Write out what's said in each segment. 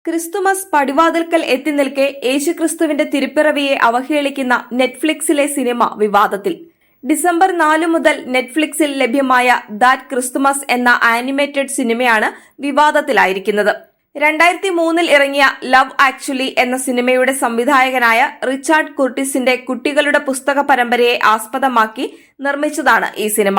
Christmas പടിവാതിൽക്കൽ എത്തി നിൽക്കെ യേശുക്രിസ്തുവിന്റെ തിരുപ്പിറവിയെ അവഹേളിക്കുന്ന നെറ്റ്ഫ്ലിക്സിലെ സിനിമ വിവാദത്തിൽ. ഡിസംബർ 4 മുതൽ നെറ്റ്ഫ്ലിക്സിൽ ലഭ്യമായ ദാറ്റ് ക്രിസ്തുമസ് എന്ന ആനിമേറ്റഡ് സിനിമയാണ് വിവാദത്തിലായിരിക്കുന്നത്. 2003 ഇറങ്ങിയ ലവ് ആക്ച്വലി എന്ന സിനിമയുടെ സംവിധായകനായ റിച്ചാർഡ് കുർട്ടിസിന്റെ കുട്ടികളുടെ പുസ്തക പരമ്പരയെ ആസ്പദമാക്കി നിർമ്മിച്ചതാണ് ഈ സിനിമ.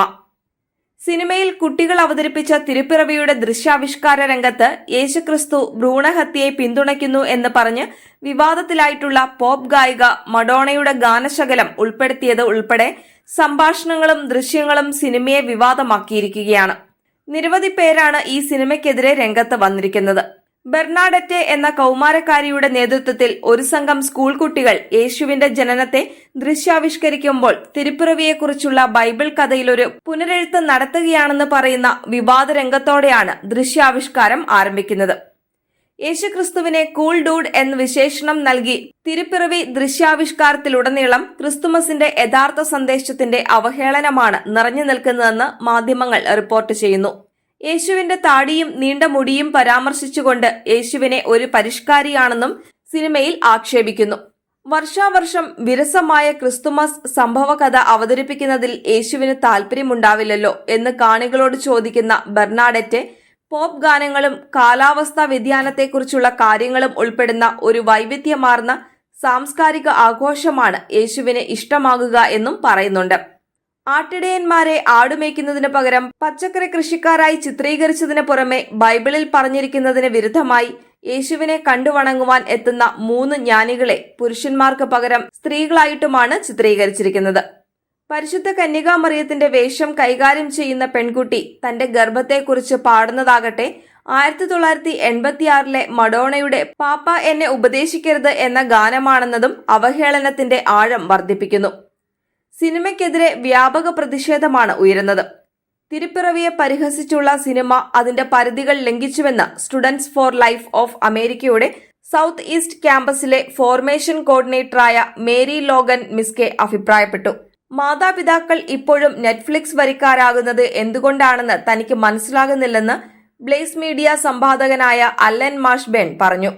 സിനിമയിൽ കുട്ടികൾ അവതരിപ്പിച്ച തിരുപ്പിറവിയുടെ ദൃശ്യാവിഷ്കാര രംഗത്ത് യേശുക്രിസ്തു ഭ്രൂണഹത്യയെ പിന്തുണയ്ക്കുന്നു എന്ന് പറഞ്ഞ് വിവാദത്തിലായിട്ടുള്ള പോപ്പ് ഗായിക മഡോണയുടെ ഗാനശകലം ഉൾപ്പെടുത്തിയത് ഉൾപ്പെടെ സംഭാഷണങ്ങളും ദൃശ്യങ്ങളും സിനിമയെ വിവാദമാക്കിയിരിക്കുകയാണ്. നിരവധി പേരാണ് ഈ സിനിമയ്ക്കെതിരെ രംഗത്ത് വന്നിരിക്കുന്നത്. ബെർണാഡറ്റെ എന്ന കൗമാരക്കാരിയുടെ നേതൃത്വത്തിൽ ഒരു സംഘം സ്കൂൾ കുട്ടികൾ യേശുവിന്റെ ജനനത്തെ ദൃശ്യാവിഷ്കരിക്കുമ്പോൾ തിരുപ്പിറവിയെക്കുറിച്ചുള്ള ബൈബിൾ കഥയിലൊരു പുനരെഴുത്ത് നടത്തുകയാണെന്ന് പറയുന്ന വിവാദ രംഗത്തോടെയാണ് ദൃശ്യാവിഷ്കാരം ആരംഭിക്കുന്നത്. യേശുക്രിസ്തുവിനെ കൂൾ ഡൂഡ് എന്ന് വിശേഷണം നൽകി തിരുപ്പിറവി ദൃശ്യാവിഷ്കാരത്തിലുടനീളം ക്രിസ്തുമസിന്റെ യഥാർത്ഥ സന്ദേശത്തിന്റെ അവഹേളനമാണ് നിറഞ്ഞു നിൽക്കുന്നതെന്ന് മാധ്യമങ്ങൾ റിപ്പോർട്ട് ചെയ്യുന്നു. യേശുവിന്റെ താടിയും നീണ്ട മുടിയും പരാമർശിച്ചുകൊണ്ട് യേശുവിനെ ഒരു പരിഷ്കാരിയാണെന്നും സിനിമയിൽ ആക്ഷേപിക്കുന്നു. വർഷാവർഷം വിരസമായ ക്രിസ്തുമസ് സംഭവകഥ അവതരിപ്പിക്കുന്നതിൽ യേശുവിന് താല്പര്യമുണ്ടാവില്ലല്ലോ എന്ന് കാണികളോട് ചോദിക്കുന്ന ബെർണാഡറ്റെ പോപ്പ് ഗാനങ്ങളും കാലാവസ്ഥാ വ്യതിയാനത്തെക്കുറിച്ചുള്ള കാര്യങ്ങളും ഉൾപ്പെടുന്ന ഒരു വൈവിധ്യമാർന്ന സാംസ്കാരിക ആഘോഷമാണ് യേശുവിനെ ഇഷ്ടമാകുക എന്നും പറയുന്നുണ്ട്. ആട്ടിടയന്മാരെ ആടുമേയ്ക്കുന്നതിന് പകരം പച്ചക്കറി കൃഷിക്കാരായി ചിത്രീകരിച്ചതിന് പുറമെ ബൈബിളിൽ പറഞ്ഞിരിക്കുന്നതിന് വിരുദ്ധമായി യേശുവിനെ കണ്ടുവണങ്ങുവാൻ എത്തുന്ന 3 ജ്ഞാനികളെ പുരുഷന്മാർക്ക് പകരം സ്ത്രീകളായിട്ടുമാണ് ചിത്രീകരിച്ചിരിക്കുന്നത്. പരിശുദ്ധ കന്യകാമറിയത്തിന്റെ വേഷം കൈകാര്യം ചെയ്യുന്ന പെൺകുട്ടി തന്റെ ഗർഭത്തെക്കുറിച്ച് പാടുന്നതാകട്ടെ 1986 മഡോണയുടെ പാപ്പ എന്നെ ഉപദേശിക്കരുത് എന്ന ഗാനമാണെന്നതും അവഹേളനത്തിന്റെ ആഴം വർദ്ധിപ്പിക്കുന്നു. സിനിമയ്ക്കെതിരെ വ്യാപക പ്രതിഷേധമാണ് ഉയരുന്നത്. തിരുപ്പിറവിയെ പരിഹസിച്ചുള്ള സിനിമ അതിന്റെ പരിധികൾ ലംഘിച്ചുവെന്ന് സ്റ്റുഡന്റ്സ് ഫോർ ലൈഫ് ഓഫ് അമേരിക്കയുടെ സൗത്ത് ഈസ്റ്റ് ക്യാമ്പസിലെ ഫോർമേഷൻ കോർഡിനേറ്ററായ മേരി ലോഗൻ മിസ്കെ അഭിപ്രായപ്പെട്ടു. മാതാപിതാക്കൾ ഇപ്പോഴും നെറ്റ്ഫ്ലിക്സ് വരിക്കാരാകുന്നത് എന്തുകൊണ്ടാണെന്ന് തനിക്ക് മനസ്സിലാകുന്നില്ലെന്ന് ബ്ലേസ് മീഡിയ സംപാദകനായ അല്ലൻ മാഷ്ബേൺ പറഞ്ഞു.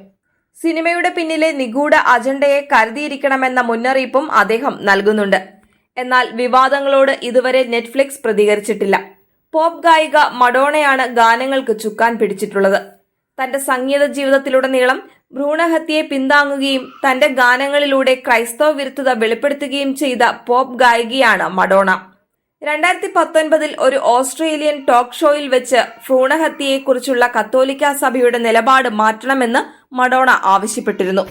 സിനിമയുടെ പിന്നിലെ നിഗൂഢ അജണ്ടയെ കരുതിയിരിക്കണമെന്ന മുന്നറിയിപ്പും അദ്ദേഹം നൽകുന്നുണ്ട്. എന്നാൽ വിവാദങ്ങളോട് ഇതുവരെ നെറ്റ്ഫ്ലിക്സ് പ്രതികരിച്ചിട്ടില്ല. പോപ്പ് ഗായിക മഡോണയാണ് ഗാനങ്ങൾക്ക് ചുക്കാൻ പിടിച്ചിട്ടുള്ളത്. തന്റെ സംഗീത ജീവിതത്തിലുടനീളം ഭ്രൂണഹത്യയെ പിന്താങ്ങുകയും തന്റെ ഗാനങ്ങളിലൂടെ ക്രൈസ്തവ വിരുദ്ധത വെളിപ്പെടുത്തുകയും ചെയ്ത പോപ്പ് ഗായികയാണ് മഡോണ. 2019 ഒരു ഓസ്ട്രേലിയൻ ടോക്ക് ഷോയിൽ വെച്ച് ഭ്രൂണഹത്യയെക്കുറിച്ചുള്ള കത്തോലിക്ക സഭയുടെ നിലപാട് മാറ്റണമെന്ന് മഡോണ ആവശ്യപ്പെട്ടിരുന്നു.